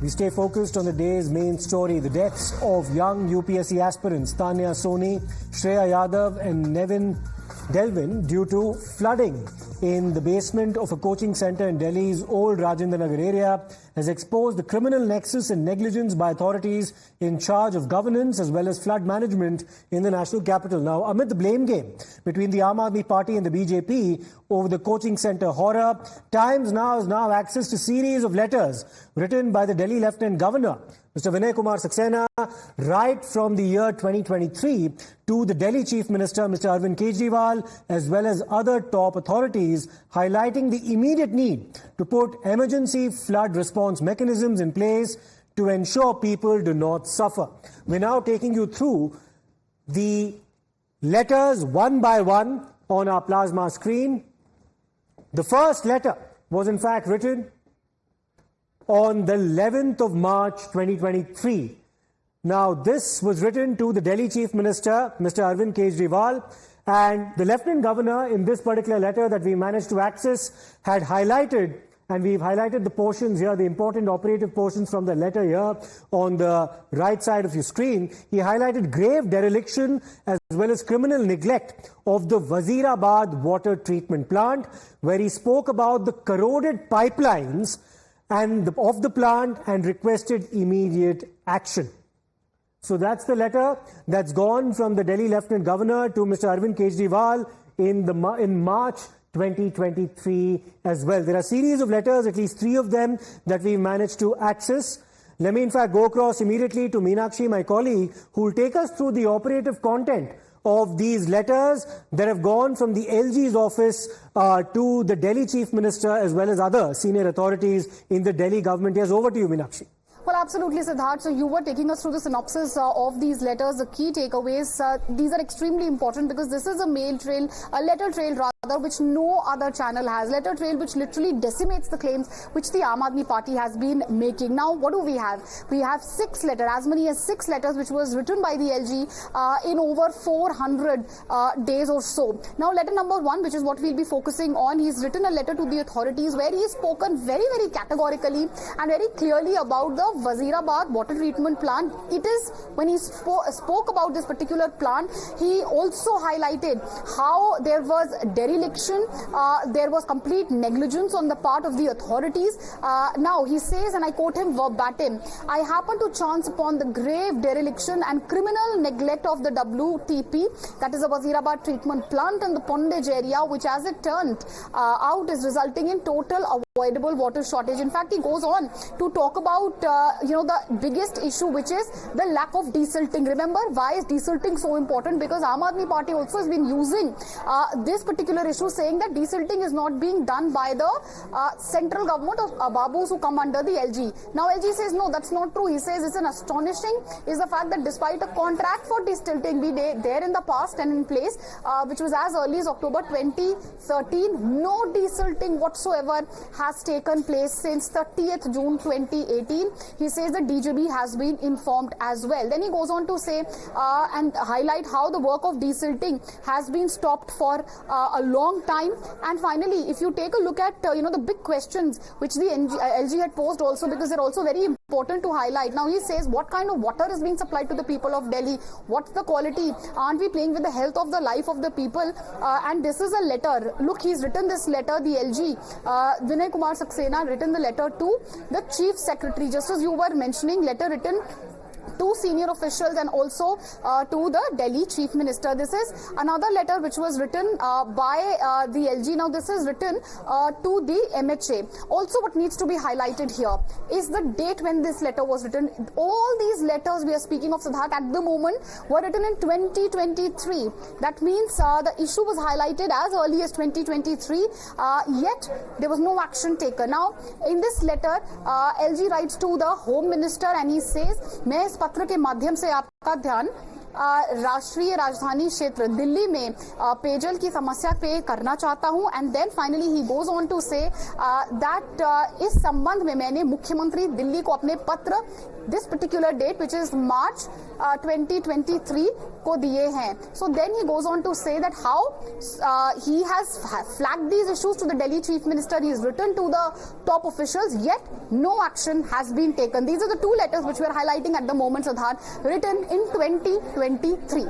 We stay focused on the day's main story, the deaths of young UPSC aspirants Tanya Soni, Shreya Yadav and Nevin Delvin due to flooding in the basement of a coaching centre in Delhi's old Rajendra Nagar area has exposed the criminal nexus and negligence by authorities in charge of governance as well as flood management in the national capital. Now, amid the blame game between the Aam Aadmi Party and the BJP over the coaching centre horror, Times Now has now access to a series of letters written by the Delhi Lieutenant Governor, Mr. Vinai Kumar Saxena, right from the year 2023 to the Delhi Chief Minister, Mr. Arvind Kejriwal, as well as other top authorities, highlighting the immediate need to put emergency flood response mechanisms in place to ensure people do not suffer. We're now taking you through the letters one by one on our plasma screen. The first letter was in fact written on the 11th of March 2023. Now, this was written to the Delhi Chief Minister, Mr. Arvind Kejriwal, and the Lieutenant Governor in this particular letter that we managed to access had highlighted, and we've highlighted the portions here, the important operative portions from the letter here on the right side of your screen. He highlighted grave dereliction as well as criminal neglect of the Wazirabad water treatment plant, where he spoke about the corroded pipelines of the plant and requested immediate action. So that's the letter that's gone from the Delhi Lieutenant Governor to Mr. Arvind Kejriwal in March 2023 as well. There are a series of letters, at least 3 of them, that we managed to access. Let me in fact go across immediately to Meenakshi, my colleague, who will take us through the operative content of these letters that have gone from the L-G's office to the Delhi Chief Minister as well as other senior authorities in the Delhi government. Yes, over to you, Meenakshi. Well, absolutely, Siddharth. So you were taking us through the synopsis of these letters, the key takeaways. These are extremely important because this is a letter trail rather, which no other channel has. Letter trail which literally decimates the claims which the Aam Aadmi Party has been making. Now, what do we have? We have 6 letters, as many as 6 letters, which was written by the LG in over 400 days or so. Now, letter number 1, which is what we'll be focusing on, he's written a letter to the authorities where he has spoken very, very categorically and very clearly about the Wazirabad water treatment plant. It is, when he spoke about this particular plant, he also highlighted how there was dereliction, there was complete negligence on the part of the authorities. Now, he says, and I quote him verbatim, "I happen to chance upon the grave dereliction and criminal neglect of the WTP, that is the Wazirabad treatment plant in the Pondage area, which as it turned out is resulting in total avoidable water shortage." In fact, he goes on to talk about the biggest issue, which is the lack of desilting. Remember, why is desilting so important? Because Aam Aadmi Party also has been using this particular issue, saying that desilting is not being done by the central government of Babus who come under the LG. Now, LG says, no, that's not true. He says it's an astonishing is the fact that despite a contract for desilting be there in the past and in place, which was as early as October 2013, no desilting whatsoever has taken place since 30th June 2018. He says the DGB has been informed as well. Then he goes on to say and highlight how the work of desilting has been stopped for a long time. And finally, if you take a look at the big questions which the LG had posed also, because they're also very important to highlight. Now, he says, what kind of water is being supplied to the people of Delhi? What's the quality? Aren't we playing with the health of the life of the people? And this is a letter. Look, he's written this letter, the LG, Vinai Kumar Saxena, written the letter to the Chief Secretary. Just as you were mentioning, letter written to senior officials and also to the Delhi Chief Minister. This is another letter which was written by the LG. Now, this is written to the MHA. Also, what needs to be highlighted here is the date when this letter was written. All these letters we are speaking of, Siddharth, at the moment were written in 2023. That means the issue was highlighted as early as 2023, yet there was no action taken. Now, in this letter, LG writes to the Home Minister and he says, "मैं इस पत्र के माध्यम से आपका ध्यान राष्ट्रीय राजधानी क्षेत्र दिल्ली में पेयजल की समस्या पे करना चाहता हूं। And then finally he goes on to say that इस संबंध में मैंने मुख्यमंत्री दिल्ली को अपने पत्र this particular date which is March 2023 को दिए हैं। So then he goes on to say that how he has flagged these issues to the Delhi Chief Minister. He has written to the top officials, yet no action has been taken. These are the two letters which we are highlighting at the moment, Siddharth, written in 2023.